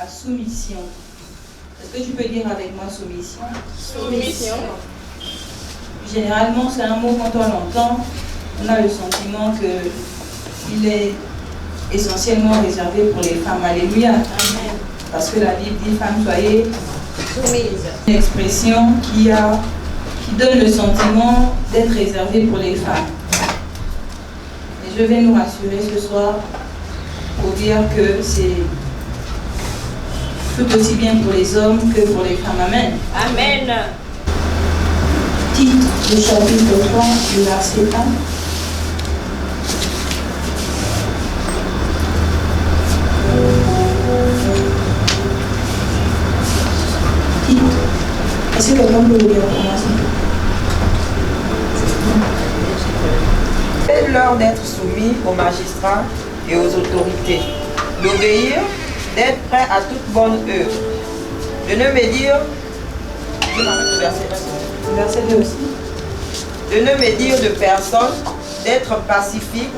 la soumission. Est-ce que tu peux dire avec moi soumission? Soumission. Généralement, c'est un mot quand on l'entend, on a le sentiment qu'il est essentiellement réservé pour les femmes. Alléluia. Amen. Parce que la Bible dit, femmes, soyez Soumise. une expression qui donne le sentiment d'être réservée pour les femmes. Et je vais nous rassurer ce soir pour dire que c'est tout aussi bien pour les hommes que pour les femmes. Amen. Amen. Titre du chapitre 3 du verset 1. Titre. Est-ce que quelqu'un peut le lire pour moi? C'est l'heure d'être soumis aux magistrats et aux autorités, d'obéir, d'être prêt à toute bonne œuvre, de ne médire, Verset 2 aussi. de ne médire de personne, d'être pacifique,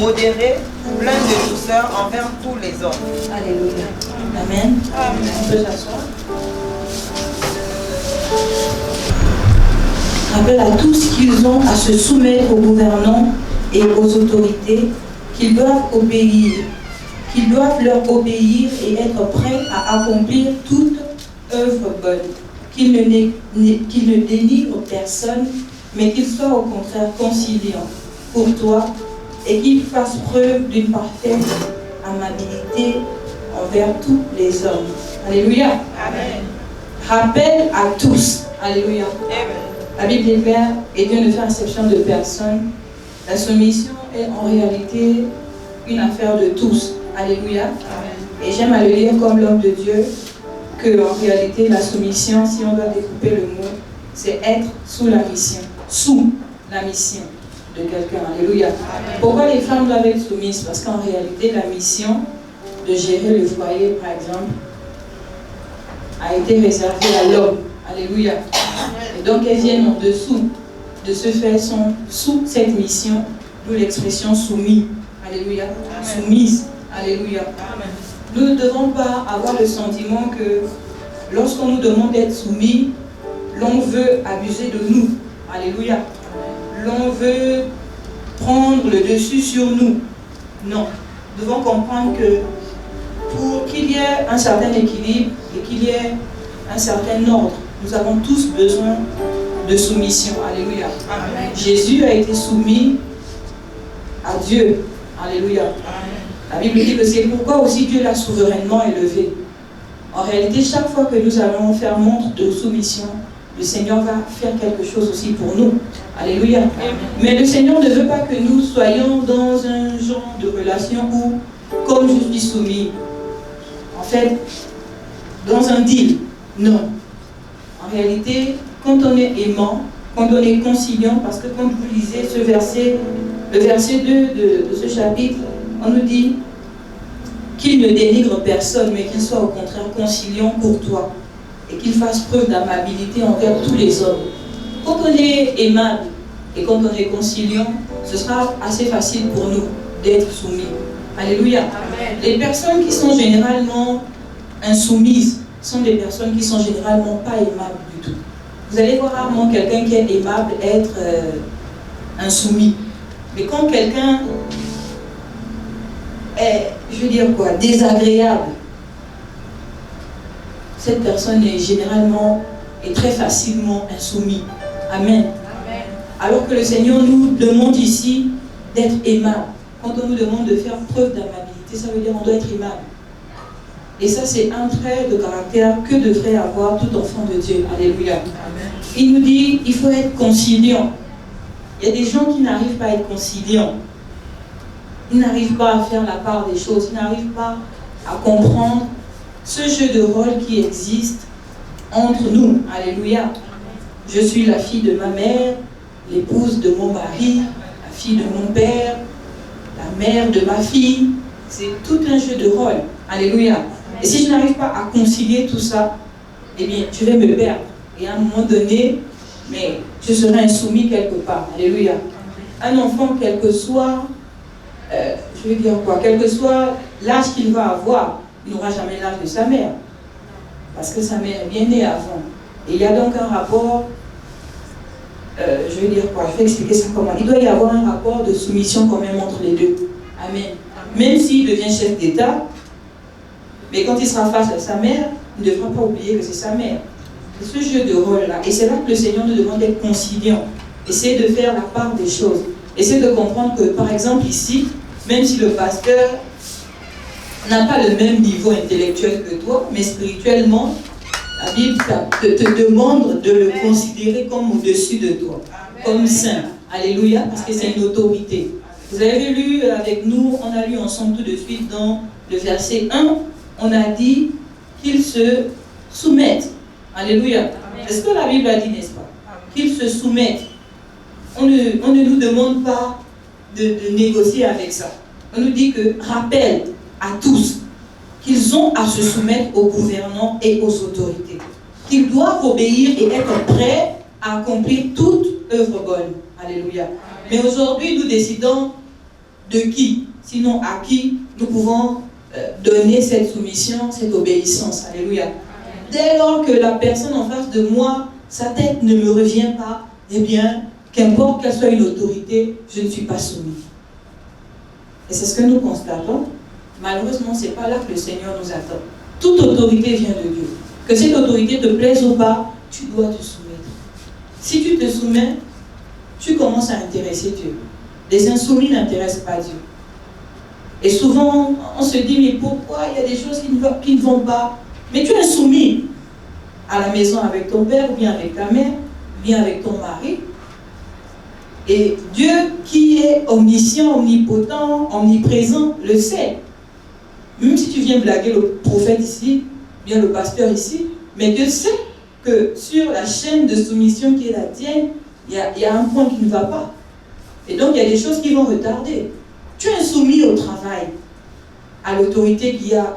modéré, plein de douceur envers tous les hommes. Alléluia. Amen. Amen. On peut s'asseoir. Rappelle à tous qu'ils ont à se soumettre aux gouvernants et aux autorités, qu'ils doivent obéir, qu'ils doivent leur obéir et être prêts à accomplir toute œuvre bonne, qu'ils ne dénigrent personne, mais qu'ils soient au contraire conciliants pour toi et qu'ils fassent preuve d'une parfaite amabilité envers tous les hommes. Alléluia. Amen. Rappel à tous. Alléluia. Amen. La Bible déclare, et Dieu ne fait exception de personne. La soumission est en réalité une affaire de tous. Alléluia. Amen. Et j'aime à le lire comme l'homme de Dieu, que en réalité la soumission, si on doit découper le mot, c'est être sous la mission. Sous la mission de quelqu'un. Alléluia. Amen. Pourquoi les femmes doivent être soumises? Parce qu'en réalité, la mission de gérer le foyer, par exemple, a été réservée à l'homme. Alléluia. Et donc elles viennent en dessous. De ce fait, sont sous cette mission, d'où l'expression soumis. Alléluia. Amen. Soumise. Alléluia. Amen. Nous ne devons pas avoir le sentiment que lorsqu'on nous demande d'être soumis, l'on veut abuser de nous. Alléluia. L'on veut prendre le dessus sur nous. Non. Nous devons comprendre que pour qu'il y ait un certain équilibre et qu'il y ait un certain ordre, nous avons tous besoin de soumission. Alléluia. Amen. Jésus a été soumis à Dieu. Alléluia. Amen. La Bible dit que c'est pourquoi aussi Dieu l'a souverainement élevé. En réalité, chaque fois que nous allons faire montre de soumission, le Seigneur va faire quelque chose aussi pour nous. Alléluia. Amen. Mais le Seigneur ne veut pas que nous soyons dans un genre de relation où, comme je suis soumis, en fait, dans un deal. Non. En réalité, quand on est aimant, quand on est conciliant, parce que quand vous lisez ce verset, le verset 2 de ce chapitre, on nous dit qu'il ne dénigre personne, mais qu'il soit au contraire conciliant pour toi et qu'il fasse preuve d'amabilité envers tous les hommes. Quand on est aimable et quand on est conciliant, ce sera assez facile pour nous d'être soumis. Alléluia. Amen. Les personnes qui sont généralement insoumises sont des personnes qui sont généralement pas aimables du tout. Vous allez voir rarement quelqu'un qui est aimable être insoumis. Mais quand quelqu'un est, je veux dire quoi, désagréable, cette personne est généralement et très facilement insoumise. Amen. Amen. Alors que le Seigneur nous demande ici d'être aimable. Quand on nous demande de faire preuve d'amabilité, ça veut dire qu'on doit être aimable. Et ça, c'est un trait de caractère que devrait avoir tout enfant de Dieu. Alléluia. Amen. Il nous dit, il faut être conciliant. Il y a des gens qui n'arrivent pas à être conciliants. Ils n'arrivent pas à faire la part des choses. Ils n'arrivent pas à comprendre ce jeu de rôle qui existe entre nous. Alléluia. Je suis la fille de ma mère, l'épouse de mon mari, la fille de mon père, la mère de ma fille. C'est tout un jeu de rôle. Alléluia. Et si je n'arrive pas à concilier tout ça, eh bien, je vais me perdre. Et à un moment donné, mais je serai insoumis quelque part. Alléluia. Un enfant, quel que soit, je vais dire quoi, quel que soit l'âge qu'il va avoir, il n'aura jamais l'âge de sa mère. Parce que sa mère est bien née avant. Et il y a donc un rapport, je vais dire quoi, je vais expliquer ça comment. Il doit y avoir un rapport de soumission quand même entre les deux. Amen. Même s'il devient chef d'État, mais quand il sera face à sa mère, il ne devra pas oublier que c'est sa mère. C'est ce jeu de rôle-là. Et c'est là que le Seigneur nous demande d'être conciliant. Essayer de faire la part des choses. Essayer de comprendre que, par exemple, ici, même si le pasteur n'a pas le même niveau intellectuel que toi, mais spirituellement, la Bible te demande de le considérer comme au-dessus de toi, comme saint. Alléluia, parce que c'est une autorité. Vous avez lu avec nous, on a lu ensemble tout de suite dans le verset 1, on a dit qu'ils se soumettent. Alléluia. C'est ce que la Bible a dit, n'est-ce pas? Qu'ils se soumettent. On ne nous demande pas de négocier avec ça. On nous dit que rappelle à tous qu'ils ont à se soumettre aux gouvernants et aux autorités. Qu'ils doivent obéir et être prêts à accomplir toute œuvre bonne. Alléluia. Mais aujourd'hui, nous décidons de qui, sinon à qui nous pouvons donner cette soumission, cette obéissance. Alléluia. Dès lors que la personne en face de moi, sa tête ne me revient pas, eh bien, qu'importe qu'elle soit une autorité, je ne suis pas soumis. Et c'est ce que nous constatons. Malheureusement, ce n'est pas là que le Seigneur nous attend. Toute autorité vient de Dieu. Que cette autorité te plaise ou pas, tu dois te soumettre. Si tu te soumets, tu commences à intéresser Dieu. Les insoumis n'intéressent pas Dieu. Et souvent, on se dit, mais pourquoi il y a des choses qui ne vont pas? Mais tu es soumis à la maison avec ton père, ou bien avec ta mère, ou bien avec ton mari. Et Dieu, qui est omniscient, omnipotent, omniprésent, le sait. Même si tu viens blaguer le prophète ici, bien le pasteur ici, mais Dieu sait que sur la chaîne de soumission qui est la tienne, il y a un point qui ne va pas. Et donc, il y a des choses qui vont retarder. Tu es soumis au travail, à l'autorité qu'il y a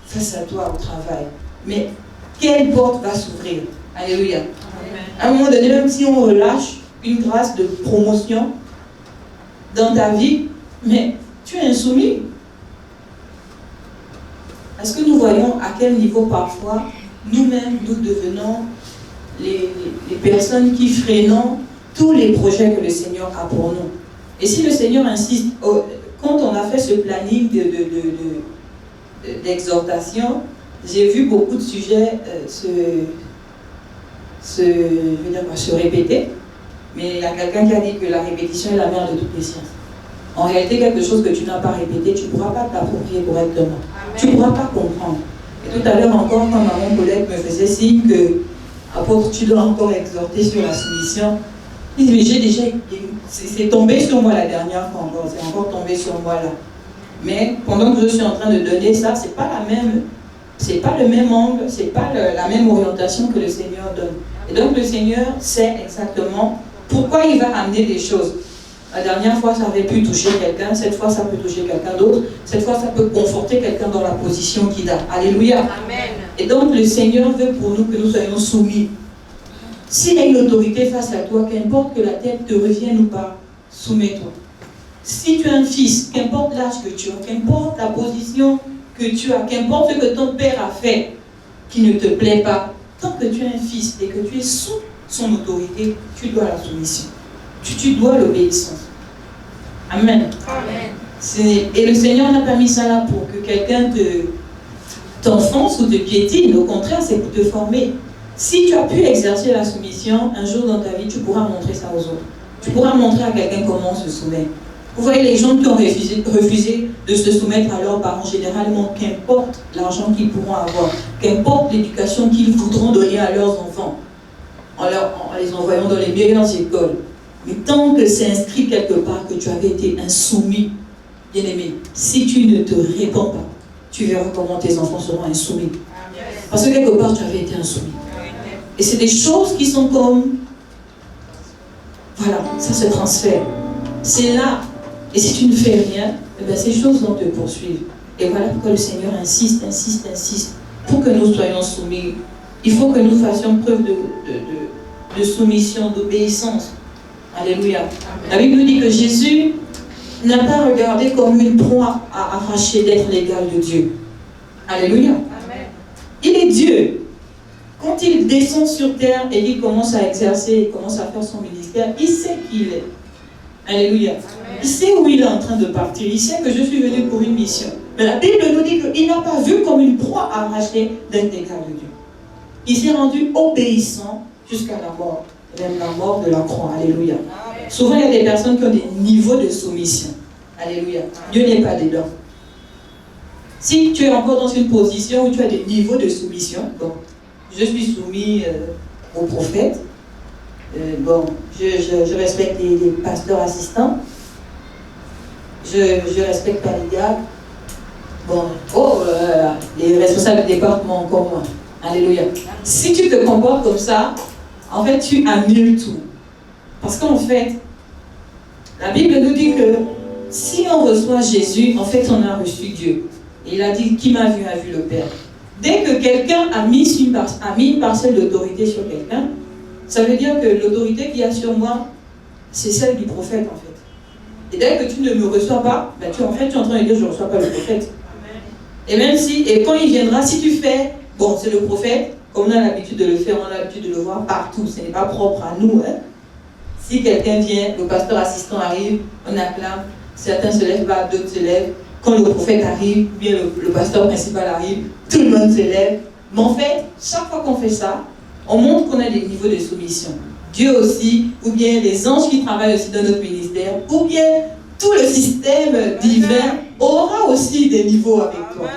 face à toi au travail. Mais quelle porte va s'ouvrir? Alléluia. Amen. À un moment donné, même si on relâche une grâce de promotion dans ta vie, mais tu es insoumis. Est-ce que nous voyons à quel niveau parfois nous-mêmes nous devenons les personnes qui freinons tous les projets que le Seigneur a pour nous? Et si le Seigneur insiste, quand on a fait ce planning d'exhortation, j'ai vu beaucoup de sujets se répéter, mais il y a quelqu'un qui a dit que la répétition est la mère de toutes les sciences. En réalité, quelque chose que tu n'as pas répété, tu ne pourras pas t'approprier correctement. Amen. Tu ne pourras pas comprendre. Et tout à l'heure encore, quand mon collègue me faisait signe que, apôtre, tu dois encore exhorter sur la soumission, il dit, mais j'ai déjà, c'est tombé sur moi la dernière fois encore, c'est encore tombé sur moi là. Mais pendant que je suis en train de donner ça, c'est pas le même angle, c'est pas la même orientation que le Seigneur donne. Et donc le Seigneur sait exactement pourquoi il va amener des choses. La dernière fois, ça avait pu toucher quelqu'un, cette fois, ça peut toucher quelqu'un d'autre, cette fois, ça peut conforter quelqu'un dans la position qu'il a. Alléluia. Amen. Et donc le Seigneur veut pour nous que nous soyons soumis. S'il y a une autorité face à toi, qu'importe que la tête te revienne ou pas, soumets-toi. Si tu as un fils, qu'importe l'âge que tu as, qu'importe la position que tu as, qu'importe ce que ton père a fait qui ne te plaît pas, tant que tu es un fils et que tu es sous son autorité, tu dois la soumission. Tu dois l'obéissance. Amen. Amen. Et le Seigneur n'a pas mis ça là pour que quelqu'un t'enfonce ou te piétine. Au contraire, c'est pour te former. Si tu as pu exercer la soumission, un jour dans ta vie, tu pourras montrer ça aux autres. Tu pourras montrer à quelqu'un comment on se soumet. Vous voyez, les gens qui ont refusé de se soumettre à leurs parents, généralement, qu'importe l'argent qu'ils pourront avoir, qu'importe l'éducation qu'ils voudront donner à leurs enfants, en les envoyant dans les meilleures écoles. Mais tant que c'est inscrit quelque part que tu avais été insoumis, bien-aimé, si tu ne te répands pas, tu verras comment tes enfants seront insoumis. Parce que quelque part, tu avais été insoumis. Et c'est des choses qui sont comme... Voilà, ça se transfère. C'est là. Et si tu ne fais rien, eh bien, ces choses vont te poursuivre. Et voilà pourquoi le Seigneur insiste pour que nous soyons soumis. Il faut que nous fassions preuve de soumission, d'obéissance. Alléluia. Amen. La Bible nous dit que Jésus n'a pas regardé comme une proie à arracher d'être l'égal de Dieu. Alléluia. Il est Dieu. Quand il descend sur terre et qu'il commence à exercer, il commence à faire son ministère, il sait qui il est. Alléluia. Il sait où il est en train de partir. Il sait que je suis venu pour une mission. Mais la Bible nous dit qu'il n'a pas vu comme une proie arrachée d'être égal de Dieu. Il s'est rendu obéissant jusqu'à la mort. Même la mort de la croix. Alléluia. Souvent, il y a des personnes qui ont des niveaux de soumission. Alléluia. Dieu n'est pas dedans. Si tu es encore dans une position où tu as des niveaux de soumission, bon, je suis soumis au prophète, je respecte les pasteurs assistants, je respecte pas les gars, les responsables du département comme moi. Alléluia. Si tu te comportes comme ça, en fait, tu annules tout. Parce qu'en fait, la Bible nous dit que si on reçoit Jésus, en fait, on a reçu Dieu. Et il a dit, qui m'a vu a vu le Père. Dès que quelqu'un a mis une parcelle d'autorité sur quelqu'un, ça veut dire que l'autorité qu'il y a sur moi, c'est celle du prophète, en fait. Et dès que tu ne me reçois pas, ben tu es en train de dire, je ne reçois pas le prophète. Et même si, et quand il viendra, si tu fais, bon, c'est le prophète, comme on a l'habitude de le faire, on a l'habitude de le voir partout, ce n'est pas propre à nous, hein. Si quelqu'un vient, le pasteur assistant arrive, on acclame, certains se lèvent pas, d'autres se lèvent. Quand le prophète arrive, bien le pasteur principal arrive, tout le monde se lève. Mais en fait, chaque fois qu'on fait ça, on montre qu'on a des niveaux de soumission. Dieu aussi, ou bien les anges qui travaillent aussi dans notre ministère, ou bien tout le système divin aura aussi des niveaux avec toi.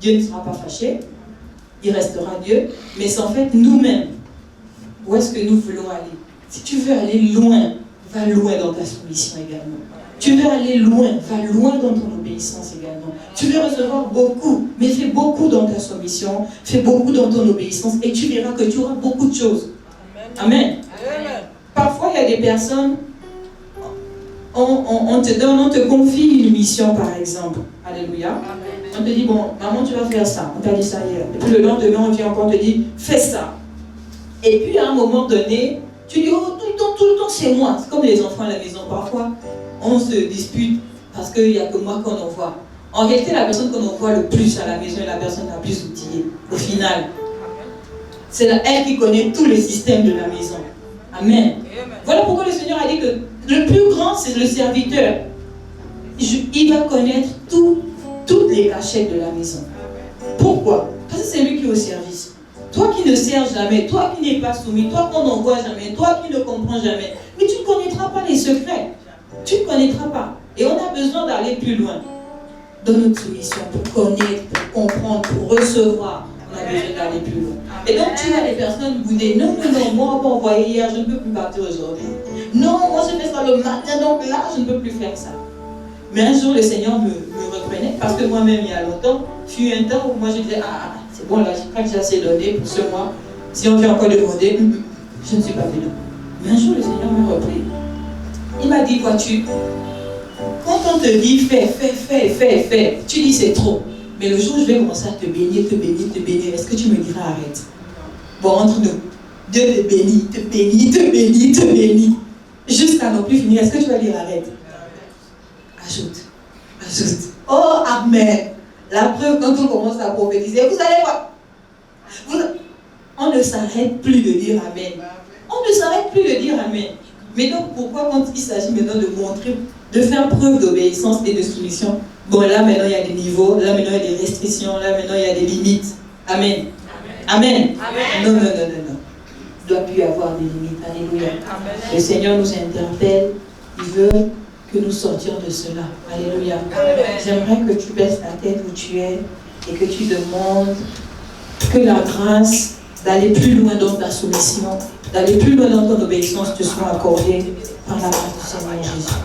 Dieu ne sera pas fâché, il restera Dieu, mais c'est en fait nous-mêmes. Où est-ce que nous voulons aller? Si tu veux aller loin, va loin dans ta soumission également. Tu veux aller loin, va loin dans ton obéissance également. Tu veux recevoir beaucoup, mais fais beaucoup dans ta soumission, fais beaucoup dans ton obéissance et tu verras que tu auras beaucoup de choses. Amen. Amen. Parfois, il y a des personnes, on te confie une mission par exemple. Alléluia. Amen. On te dit, bon, maman, tu vas faire ça. On t'a dit ça hier. Et puis le lendemain, on vient encore te dire, fais ça. Et puis à un moment donné, tu dis, oh, tout le temps, c'est moi. C'est comme les enfants à la maison. Parfois, on se dispute parce qu'il n'y a que moi qu'on envoie. En réalité, la personne qu'on envoie le plus à la maison est la personne la plus outillée. Au final, c'est elle qui connaît tous les systèmes de la maison. Amen. Voilà pourquoi le Seigneur a dit que le plus grand, c'est le serviteur. Il va connaître toutes les cachettes de la maison. Pourquoi? Parce que c'est lui qui est au service. Toi qui ne sers jamais, toi qui n'es pas soumis, toi qu'on n'envoie jamais, toi qui ne comprends jamais, mais tu ne connaîtras pas les secrets. Tu ne connaîtras pas. Et on a besoin d'aller plus loin dans notre soumission pour connaître, pour comprendre, pour recevoir. On a besoin d'aller plus loin. Et donc tu as des personnes qui vous disent non, moi on m'a envoyé hier, je ne peux plus partir aujourd'hui. Non, moi je fais ça le matin, donc là je ne peux plus faire ça. Mais un jour le Seigneur me reprenait parce que moi-même il y a longtemps, fut un temps où moi je disais c'est bon là, je crois que j'ai assez donné pour ce mois. Si on vient encore demander, je ne suis pas venu. Mais un jour le Seigneur m'a repris. Il m'a dit, vois-tu, quand on te dit fais, tu dis c'est trop. Mais le jour où je vais commencer à te bénir, est-ce que tu me diras arrête? Bon, entre nous, Dieu te bénit, jusqu'à non plus finir. Est-ce que tu vas dire arrête? Ajoute. Oh, amen. La preuve, quand on commence à prophétiser, vous allez voir. On ne s'arrête plus de dire amen. On ne s'arrête plus de dire amen. Mais donc, pourquoi quand il s'agit maintenant de montrer, de faire preuve d'obéissance et de soumission, bon, là maintenant il y a des niveaux, là maintenant il y a des restrictions, là maintenant il y a des limites. Amen. Amen. Non. Il ne doit plus y avoir des limites. Alléluia. Amen. Le Seigneur nous interpelle, il veut que nous sortions de cela. Alléluia. J'aimerais que tu baisses la tête où tu es et que tu demandes que la grâce d'aller plus loin dans ta soumission, d'aller plus loin dans ton obéissance te soit accordée par la grâce du Seigneur Jésus.